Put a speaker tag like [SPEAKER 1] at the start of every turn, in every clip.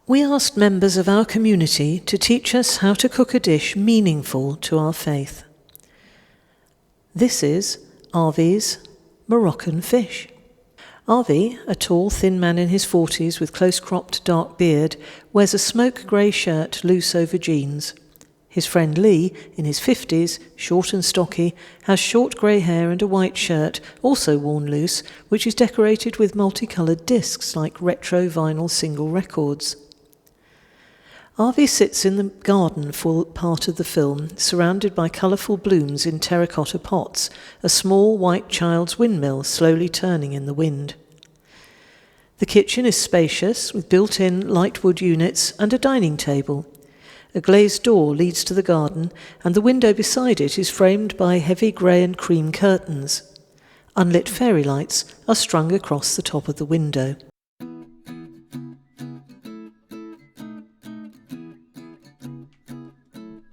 [SPEAKER 1] We asked members of our community to teach us how to cook a dish meaningful to our faith. This is Avi's Moroccan fish. Avi, a tall, thin man in his 40s with close-cropped dark beard, wears a smoke-grey shirt loose over jeans. His friend Lee, in his 50s, short and stocky, has short grey hair and a white shirt, also worn loose, which is decorated with multicoloured discs like retro vinyl single records. Avi sits in the garden for part of the film, surrounded by colourful blooms in terracotta pots, a small white child's windmill slowly turning in the wind. The kitchen is spacious, with built-in light wood units and a dining table. A glazed door leads to the garden, and the window beside it is framed by heavy grey and cream curtains. Unlit fairy lights are strung across the top of the window.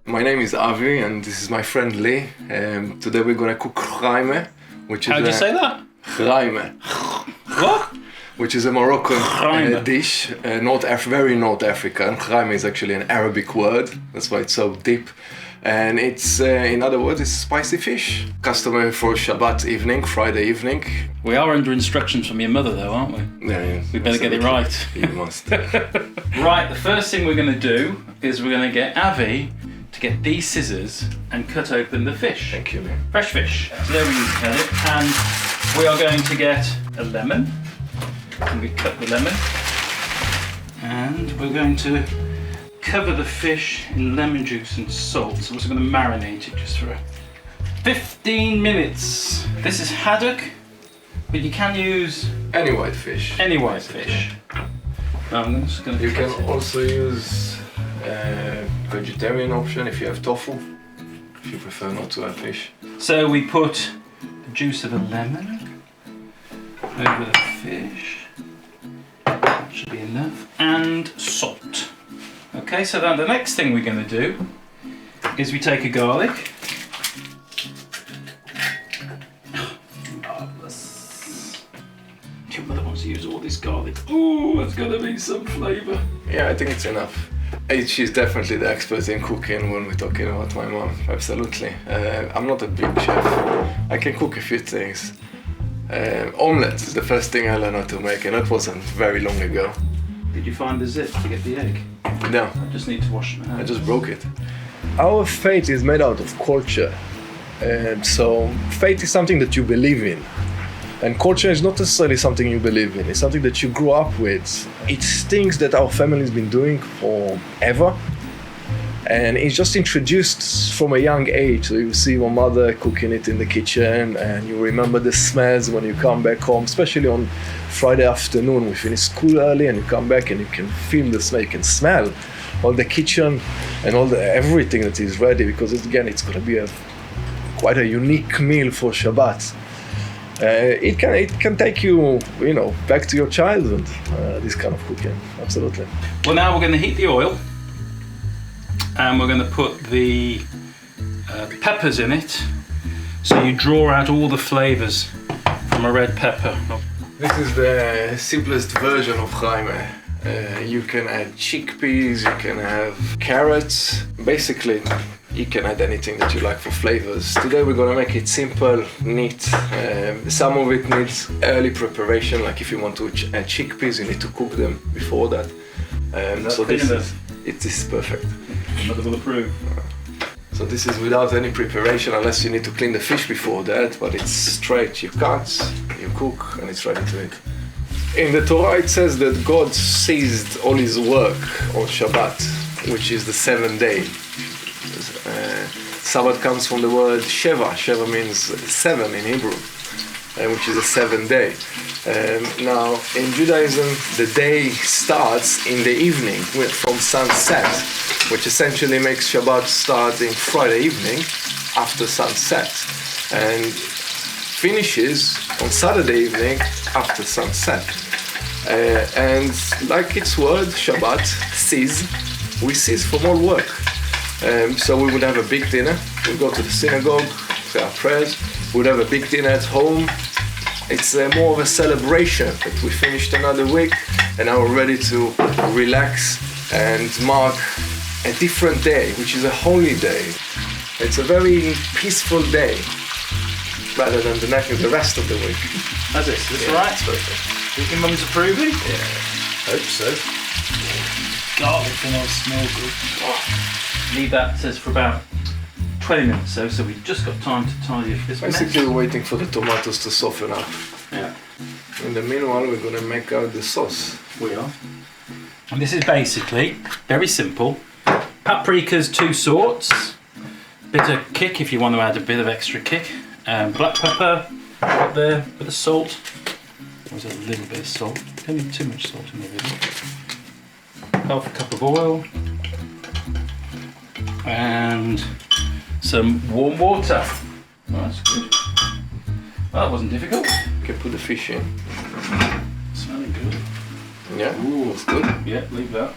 [SPEAKER 2] My name is Avi and this is my friend Lee. Today we're going to cook chraime, which is
[SPEAKER 3] How do you say that?
[SPEAKER 2] Chraime.
[SPEAKER 3] What?
[SPEAKER 2] Which is a Moroccan
[SPEAKER 3] Chraime.
[SPEAKER 2] dish, very North African. Chraime is actually an Arabic word, that's why it's so deep. And it's, in other words, it's spicy fish. Customary for Shabbat evening, Friday evening.
[SPEAKER 3] We are under instructions from your mother though, aren't we?
[SPEAKER 2] Yeah,
[SPEAKER 3] We better get it right.
[SPEAKER 2] You must.
[SPEAKER 3] Right, the first thing we're going to do is we're going to get Avi to get these scissors and cut open the fish.
[SPEAKER 2] Thank you, man.
[SPEAKER 3] Fresh fish. So there we cut it, and we are going to get a lemon. And we cut the lemon, and we're going to cover the fish in lemon juice and salt. So we're also going to marinate it just for 15 minutes. This is haddock, but you can use
[SPEAKER 2] Any white fish.
[SPEAKER 3] any white fish. I'm just going to
[SPEAKER 2] You can also use vegetarian option if you have tofu, if you prefer not to have fish.
[SPEAKER 3] So we put the juice of a lemon over the fish. That should be enough. And salt. Okay, so then the next thing we're going to do is we take a garlic. Marvellous. Your mother wants to use all this garlic. Ooh, there's going to be some flavour.
[SPEAKER 2] Yeah, I think it's enough. She's definitely the expert in cooking when we're talking about my mom, absolutely. I'm not a big chef. I can cook a few things. Omelette is the first thing I learned how to make, and that wasn't very long ago.
[SPEAKER 3] Did you find the zip to get the egg?
[SPEAKER 2] No,
[SPEAKER 3] I just need to wash my hands.
[SPEAKER 2] I just broke it. Our faith is made out of culture. So faith is something that you believe in. And culture is not necessarily something you believe in, it's something that you grew up with. It's things that our family's been doing forever. And it's just introduced from a young age. So you see your mother cooking it in the kitchen, and you remember the smells when you come back home, especially on Friday afternoon. We finish school early and you come back and you can feel the smell, you can smell all the kitchen and everything that is ready, because it's going to be quite a unique meal for Shabbat. It can take you, back to your childhood, this kind of cooking, absolutely.
[SPEAKER 3] Well, now we're going to heat the oil, and we're going to put the peppers in it, so you draw out all the flavours from a red pepper.
[SPEAKER 2] This is the simplest version of chraime. You can add chickpeas, you can have carrots. Basically, you can add anything that you like for flavors. Today we're gonna make it simple, neat. Some of it needs early preparation, like if you want to add chickpeas, you need to cook them before that. So it is perfect.
[SPEAKER 3] Mother will approve.
[SPEAKER 2] So this is without any preparation, unless you need to clean the fish before that, but it's straight. You cut, you cook, and it's ready to eat. In the Torah it says that God ceased all his work on Shabbat, which is the seventh day. Sabbath comes from the word Sheva. Sheva means 7 in Hebrew, which is a 7th day. Now, in Judaism, the day starts in the evening from sunset, which essentially makes Shabbat start in Friday evening after sunset, and finishes on Saturday evening after sunset. And like its word, Shabbat, cease, we cease from all work. So we would have a big dinner, we'd go to the synagogue, say our prayers, we'd have a big dinner at home. It's more of a celebration that we finished another week and now we're ready to relax and mark a different day, which is a holy day. It's a very peaceful day, rather than the rest of the week.
[SPEAKER 3] How's this? Is this
[SPEAKER 2] Yeah,
[SPEAKER 3] right?
[SPEAKER 2] it's perfect.
[SPEAKER 3] You think Mum's approving?
[SPEAKER 2] Yeah, hope so.
[SPEAKER 3] Garlic and all smell good. Leave that, says, for about 20 minutes so we've just got time to tidy up this mess.
[SPEAKER 2] Basically, we're waiting for the tomatoes to soften up.
[SPEAKER 3] Yeah,
[SPEAKER 2] In the meanwhile, we're gonna make out the sauce.
[SPEAKER 3] we are. And this is basically very simple. Paprika's 2 sorts. Bit of kick if you want to add a bit of extra kick. Black pepper up there, bit of salt. There's a little bit of salt. Don't need too much salt in there really. Half a cup of oil. And some warm water. Oh, that's good. Well, that wasn't difficult.
[SPEAKER 2] You can put the fish in.
[SPEAKER 3] Smelling good.
[SPEAKER 2] Yeah,
[SPEAKER 3] Ooh,
[SPEAKER 2] it's good.
[SPEAKER 3] Yeah, leave that.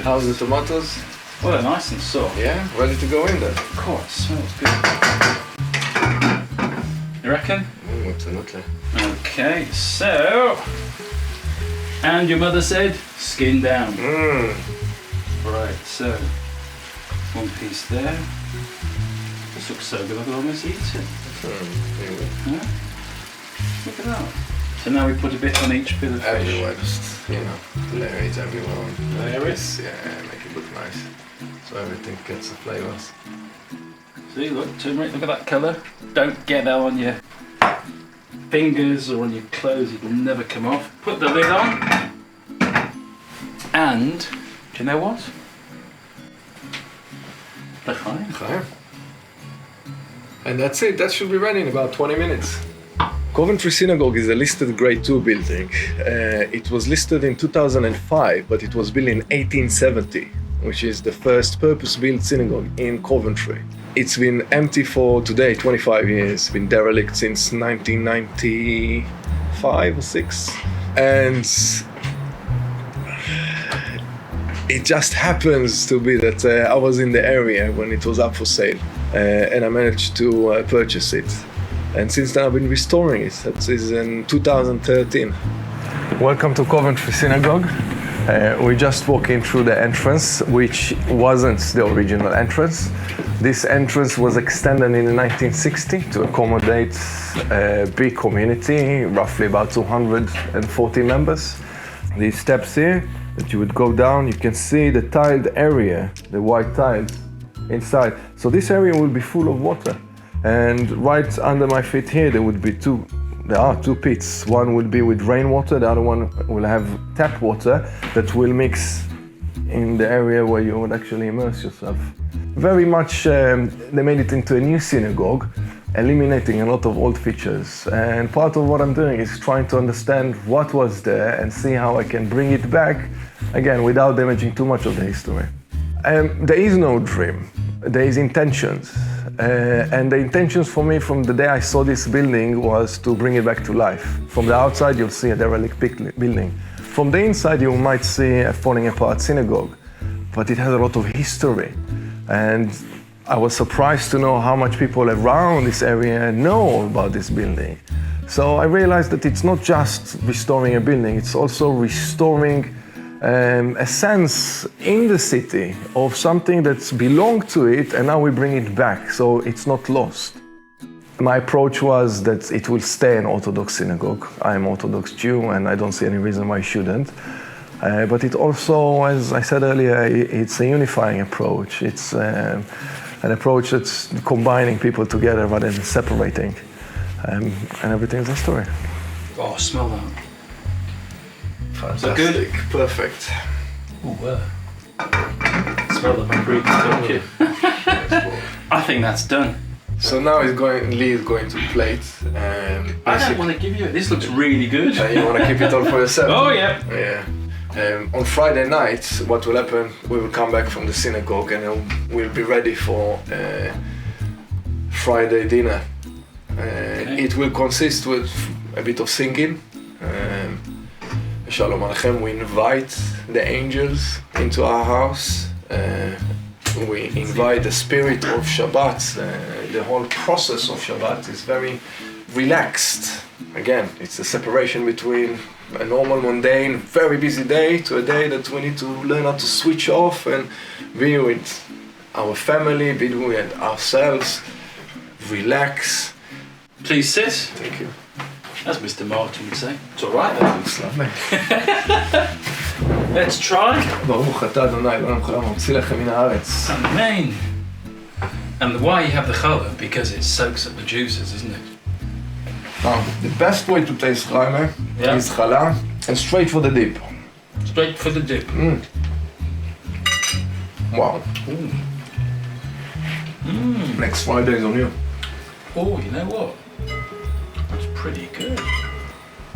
[SPEAKER 2] How's the tomatoes?
[SPEAKER 3] Well, they're nice and soft.
[SPEAKER 2] Yeah, ready to go in there.
[SPEAKER 3] God, it smells good. You reckon?
[SPEAKER 2] Absolutely.
[SPEAKER 3] Okay, so. And your mother said, skin down. Right, so. One piece there. This looks so good, I could almost eat it. Yeah? Look at that. So now we put a bit on each bit of fish.
[SPEAKER 2] Everywhere, just, layer it everywhere.
[SPEAKER 3] Layer it?
[SPEAKER 2] Yeah, make it look nice. So everything gets the flavours.
[SPEAKER 3] See, look, turmeric, look at that colour. Don't get that on your fingers or on your clothes, it will never come off. Put the lid on. And, do you know what? L'chaim.
[SPEAKER 2] Okay. And that's it, that should be ready in about 20 minutes. Coventry Synagogue is a listed Grade 2 building. It was listed in 2005, but it was built in 1870, which is the first purpose-built synagogue in Coventry. It's been empty for today 25 years, been derelict since 1995 or 6. And it just happens to be that I was in the area when it was up for sale, and I managed to purchase it. And since then I've been restoring it. That is in 2013. Welcome to Coventry Synagogue. We're just walking through the entrance, which wasn't the original entrance. This entrance was extended in 1960 to accommodate a big community, roughly about 240 members. These steps here that you would go down, you can see the tiled area, the white tiles inside. So this area will be full of water. And right under my feet here, there are two pits. One will be with rainwater, the other one will have tap water that will mix in the area where you would actually immerse yourself. Very much, they made it into a new synagogue, eliminating a lot of old features. And part of what I'm doing is trying to understand what was there and see how I can bring it back, again, without damaging too much of the history. There is no dream, there is intentions. And the intentions for me from the day I saw this building was to bring it back to life. From the outside, you'll see a derelict building. From the inside, you might see a falling apart synagogue, but it has a lot of history. And I was surprised to know how much people around this area know about this building. So I realized that it's not just restoring a building, it's also restoring a sense in the city of something that's belonged to it, and now we bring it back, so it's not lost. My approach was that it will stay an Orthodox synagogue. I'm Orthodox Jew, and I don't see any reason why I shouldn't. But it also, as I said earlier, it's a unifying approach. It's an approach that's combining people together rather than separating. And everything's a story.
[SPEAKER 3] Oh, smell that.
[SPEAKER 2] Fantastic,
[SPEAKER 3] good?
[SPEAKER 2] Perfect.
[SPEAKER 3] Oh, smell the paprika, don't you? I think that's done.
[SPEAKER 2] So now Lee is going to plate.
[SPEAKER 3] I don't want to give you it. This looks really good.
[SPEAKER 2] You want to keep it all for yourself?
[SPEAKER 3] Oh, yeah.
[SPEAKER 2] Yeah. On Friday night, what will happen, we will come back from the synagogue and we'll be ready for Friday dinner.
[SPEAKER 3] Okay.
[SPEAKER 2] It will consist with a bit of singing. Shalom Aleichem, we invite the angels into our house. We invite the spirit of Shabbat. The whole process of Shabbat is very relaxed. Again, it's a separation between a normal, mundane, very busy day to a day that we need to learn how to switch off and be with our family, be with ourselves, relax.
[SPEAKER 3] Please sit,
[SPEAKER 2] Thank you.
[SPEAKER 3] as Mr. Martin would say. It's all right then.
[SPEAKER 2] It's lovely.
[SPEAKER 3] Let's try.
[SPEAKER 2] ברוך אתה אדוני, אלוהינו מלך מוציא לחם מן הארץ.
[SPEAKER 3] Amen. And why you have the challah? Because it soaks up the juices, isn't it?
[SPEAKER 2] Now, the best way to taste chayme
[SPEAKER 3] Yeah.
[SPEAKER 2] is challah and straight for the dip.
[SPEAKER 3] Straight for the dip.
[SPEAKER 2] Wow.
[SPEAKER 3] Ooh.
[SPEAKER 2] Next Friday is on you.
[SPEAKER 3] Oh, you know what? That's pretty good.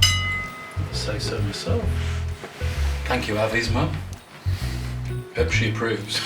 [SPEAKER 3] I'll say so myself. Thank you, Avi's mum. Hope she approves.